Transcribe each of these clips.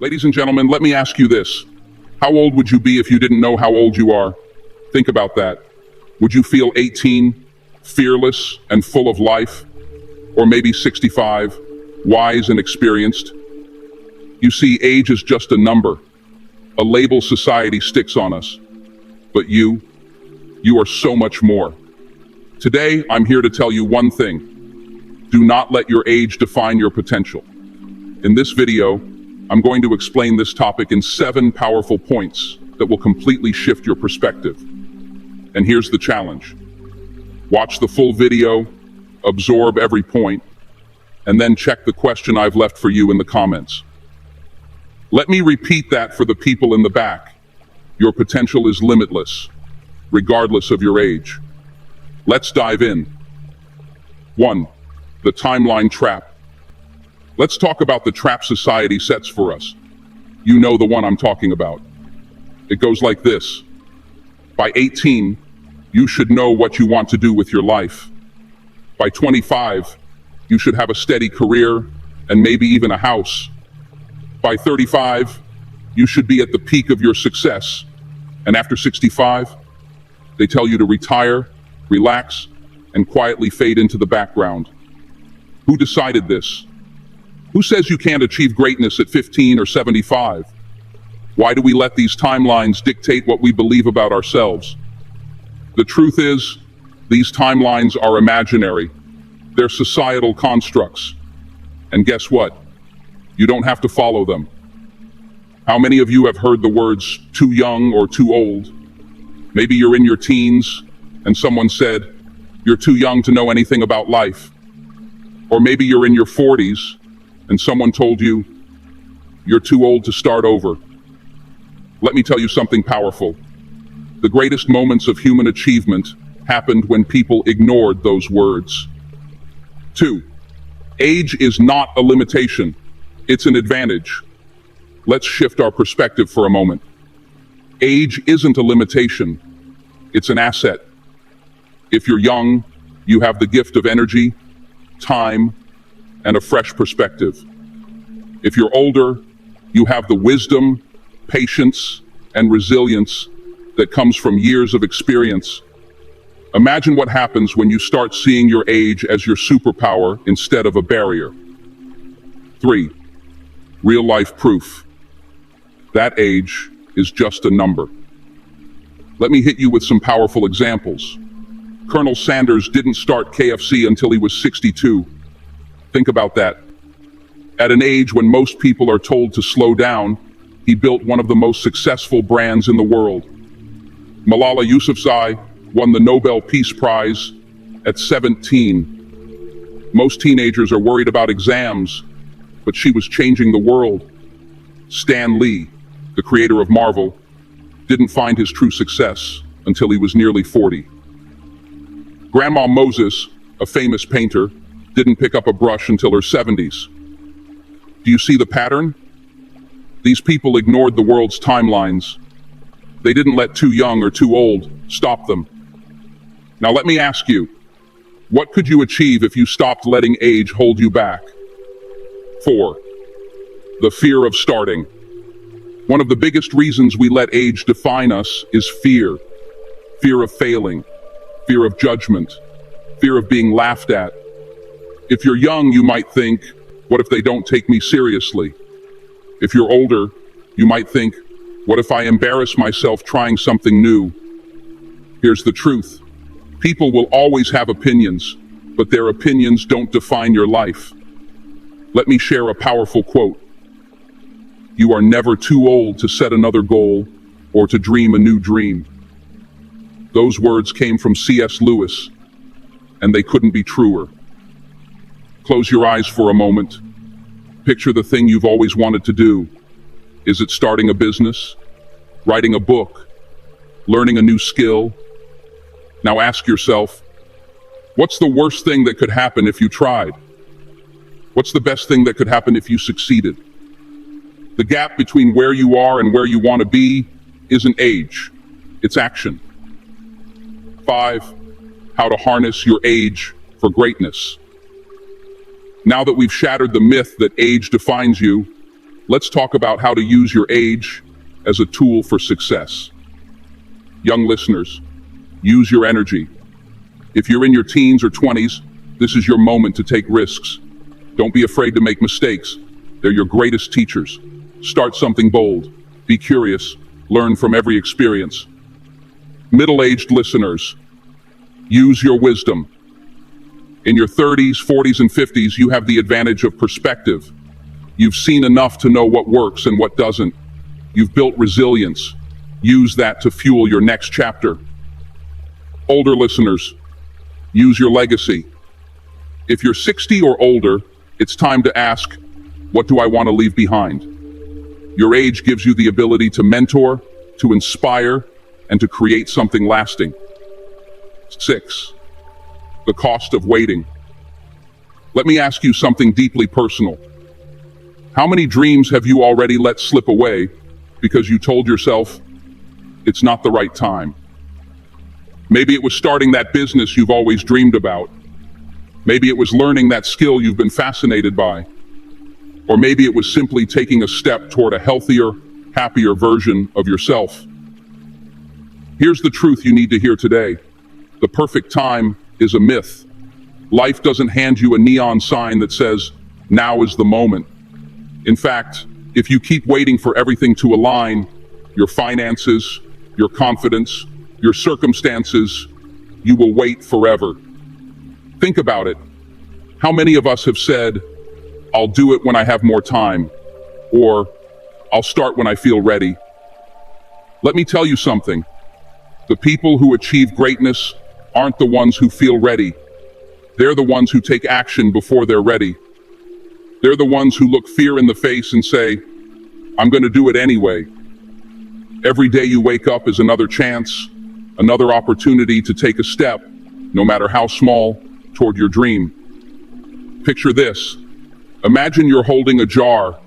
Ladies and gentlemen, let me ask you this. How old would you be if you didn't know how old you are? Think about that. Would you feel 18, fearless and full of life? Or maybe 65, wise and experienced? You see, age is just a number, a label society sticks on us. But you are so much more. Today, I'm here to tell you one thing. Do not let your age define your potential. In this video, I'm going to explain this topic in 7 powerful points that will completely shift your perspective. And here's the challenge. Watch the full video, absorb every point, and then check the question I've left for you in the comments. Let me repeat that for the people in the back. Your potential is limitless, regardless of your age. Let's dive in. 1. The timeline trap. Let's talk about the trap society sets for us. You know the one I'm talking about. It goes like this. By 18, you should know what you want to do with your life. By 25, you should have a steady career and maybe even a house. By 35, you should be at the peak of your success. And after 65, they tell you to retire, relax, and quietly fade into the background. Who decided this? Who says you can't achieve greatness at 15 or 75? Why do we let these timelines dictate what we believe about ourselves? The truth is, these timelines are imaginary. They're societal constructs. And guess what? You don't have to follow them. How many of you have heard the words too young or too old? Maybe you're in your teens and someone said, you're too young to know anything about life. Or maybe you're in your 40s and someone told you, you're too old to start over. Let me tell you something powerful. The greatest moments of human achievement happened when people ignored those words. 2. Age is not a limitation. It's an advantage. Let's shift our perspective for a moment. Age isn't a limitation. It's an asset. If you're young, you have the gift of energy, time, and a fresh perspective. If you're older, you have the wisdom, patience, and resilience that comes from years of experience. Imagine what happens when you start seeing your age as your superpower instead of a barrier. 3. Real-life proof. That age is just a number. Let me hit you with some powerful examples. Colonel Sanders didn't start KFC until he was 62. Think about that. At an age when most people are told to slow down, he built one of the most successful brands in the world. Malala Yousafzai won the Nobel Peace Prize at 17. Most teenagers are worried about exams, but she was changing the world. Stan Lee, the creator of Marvel, didn't find his true success until he was nearly 40. Grandma Moses, a famous painter, didn't pick up a brush until her 70s. Do you see the pattern? These people ignored the world's timelines. They didn't let too young or too old stop them. Now let me ask you, what could you achieve if you stopped letting age hold you back? 4. The fear of starting. One of the biggest reasons we let age define us is fear. Fear of failing, fear of judgment, fear of being laughed at. If you're young, you might think, what if they don't take me seriously? If you're older, you might think, what if I embarrass myself trying something new? Here's the truth. People will always have opinions, but their opinions don't define your life. Let me share a powerful quote. You are never too old to set another goal or to dream a new dream. Those words came from C.S. Lewis, and they couldn't be truer. Close your eyes for a moment. Picture the thing you've always wanted to do. Is it starting a business? Writing a book? Learning a new skill? Now ask yourself, what's the worst thing that could happen if you tried? What's the best thing that could happen if you succeeded? The gap between where you are and where you want to be isn't age, it's action. 5. How to harness your age for greatness. Now that we've shattered the myth that age defines you, Let's talk about how to use your age as a tool for success. Young listeners, use your energy. If you're in your teens or 20s, this is your moment to take risks. Don't be afraid to make mistakes. They're your greatest teachers. Start something bold. Be curious. Learn from every experience. Middle-aged listeners, use your wisdom. In your 30s, 40s, and 50s, you have the advantage of perspective. You've seen enough to know what works and what doesn't. You've built resilience. Use that to fuel your next chapter. Older listeners, use your legacy. If you're 60 or older, it's time to ask, what do I want to leave behind? Your age gives you the ability to mentor, to inspire, and to create something lasting. 6. The cost of waiting. Let me ask you something deeply personal. How many dreams have you already let slip away because you told yourself, it's not the right time? Maybe it was starting that business you've always dreamed about. Maybe it was learning that skill you've been fascinated by. Or maybe it was simply taking a step toward a healthier, happier version of yourself. Here's the truth you need to hear today. The perfect time is a myth. Life doesn't hand you a neon sign that says, now is the moment. In fact, if you keep waiting for everything to align, your finances, your confidence, your circumstances, you will wait forever. Think about it. How many of us have said, I'll do it when I have more time, or I'll start when I feel ready? Let me tell you something. The people who achieve greatness aren't the ones who feel ready. They're the ones who take action before they're ready. They're the ones who look fear in the face and say, I'm going to do it anyway. Every day you wake up is another chance, another opportunity to take a step, no matter how small, toward your dream. Picture this. Imagine you're holding a jar,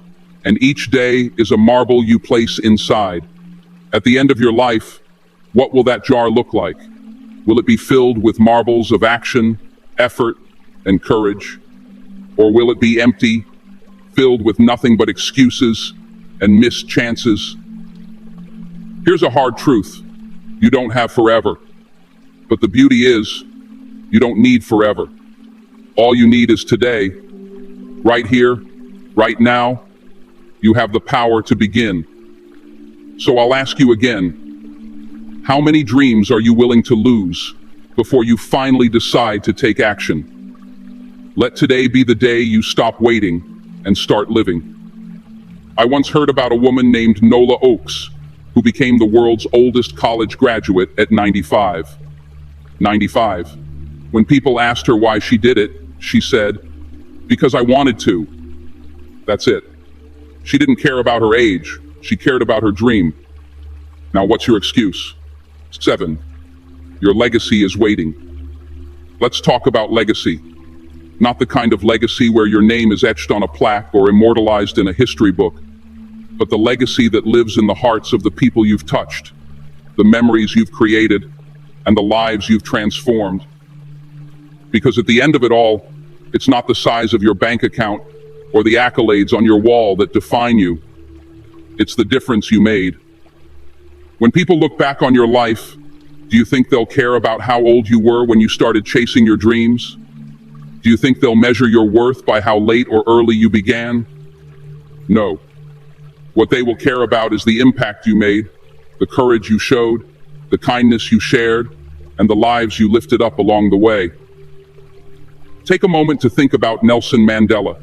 and each day is a marble you place inside. At the end of your life, what will that jar look like? Will it be filled with marbles of action, effort, and courage? Or will it be empty, filled with nothing but excuses and missed chances? Here's a hard truth. You don't have forever. But the beauty is, you don't need forever. All you need is today. Right here, right now, you have the power to begin. So I'll ask you again, how many dreams are you willing to lose before you finally decide to take action? Let today be the day you stop waiting and start living. I once heard about a woman named Nola Oakes, who became the world's oldest college graduate at 95. 95. When people asked her why she did it, she said, because I wanted to. That's it. She didn't care about her age. She cared about her dream. Now, what's your excuse? 7. Your legacy is waiting. Let's talk about legacy. Not the kind of legacy where your name is etched on a plaque or immortalized in a history book, but the legacy that lives in the hearts of the people you've touched, the memories you've created, and the lives you've transformed. Because at the end of it all, it's not the size of your bank account or the accolades on your wall that define you. It's the difference you made. When people look back on your life, do you think they'll care about how old you were when you started chasing your dreams? Do you think they'll measure your worth by how late or early you began? No. What they will care about is the impact you made, the courage you showed, the kindness you shared, and the lives you lifted up along the way. Take a moment to think about Nelson Mandela.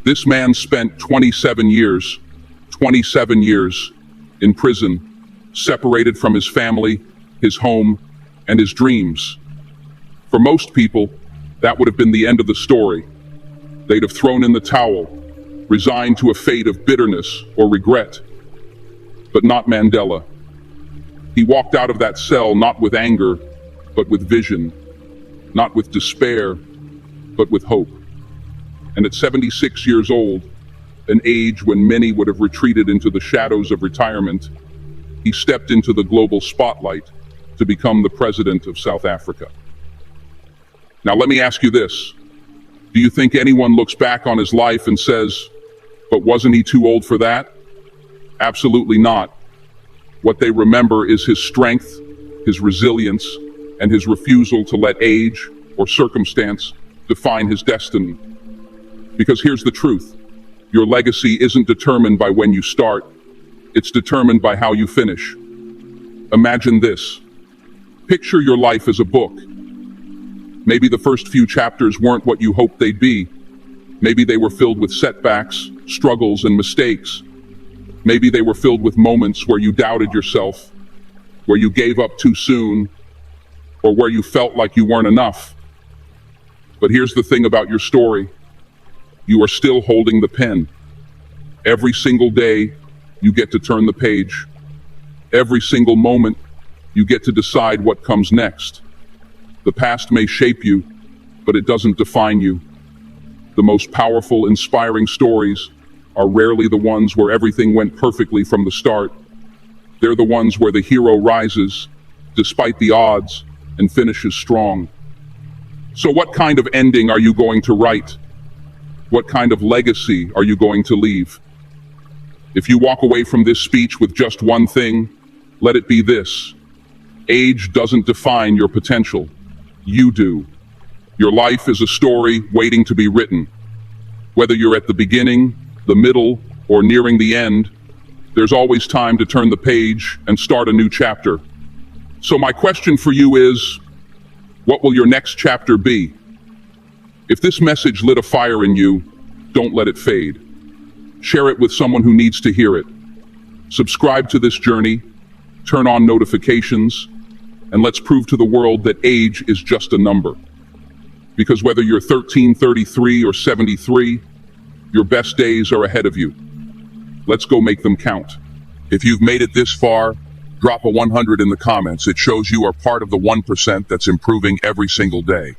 This man spent 27 years in prison, separated from his family, his home, and his dreams. For most people, that would have been the end of the story. They'd have thrown in the towel, resigned to a fate of bitterness or regret. But not Mandela. He walked out of that cell not with anger, but with vision. Not with despair, but with hope. And at 76 years old, an age when many would have retreated into the shadows of retirement, he stepped into the global spotlight to become the president of South Africa. Now let me ask you this. Do you think anyone looks back on his life and says, But wasn't he too old for that? Absolutely not. What they remember is his strength, his resilience, and his refusal to let age or circumstance define his destiny. Because here's the truth. Your legacy isn't determined by when you start. It's determined by how you finish. Imagine this. Picture your life as a book. Maybe the first few chapters weren't what you hoped they'd be. Maybe they were filled with setbacks, struggles, and mistakes. Maybe they were filled with moments where you doubted yourself, where you gave up too soon, or where you felt like you weren't enough. But here's the thing about your story. You are still holding the pen. Every single day, you get to turn the page. Every single moment, you get to decide what comes next. The past may shape you, but it doesn't define you. The most powerful, inspiring stories are rarely the ones where everything went perfectly from the start. They're the ones where the hero rises, despite the odds, and finishes strong. So what kind of ending are you going to write? What kind of legacy are you going to leave? If you walk away from this speech with just one thing, let it be this. Age doesn't define your potential. You do. Your life is a story waiting to be written. Whether you're at the beginning, the middle, or nearing the end, there's always time to turn the page and start a new chapter. So my question for you is, what will your next chapter be? If this message lit a fire in you, don't let it fade. Share it with someone who needs to hear it. Subscribe to this journey, turn on notifications, and let's prove to the world that age is just a number. Because whether you're 13, 33, or 73, your best days are ahead of you. Let's go make them count. If you've made it this far, drop a 100 in the comments. It shows you are part of the 1% that's improving every single day.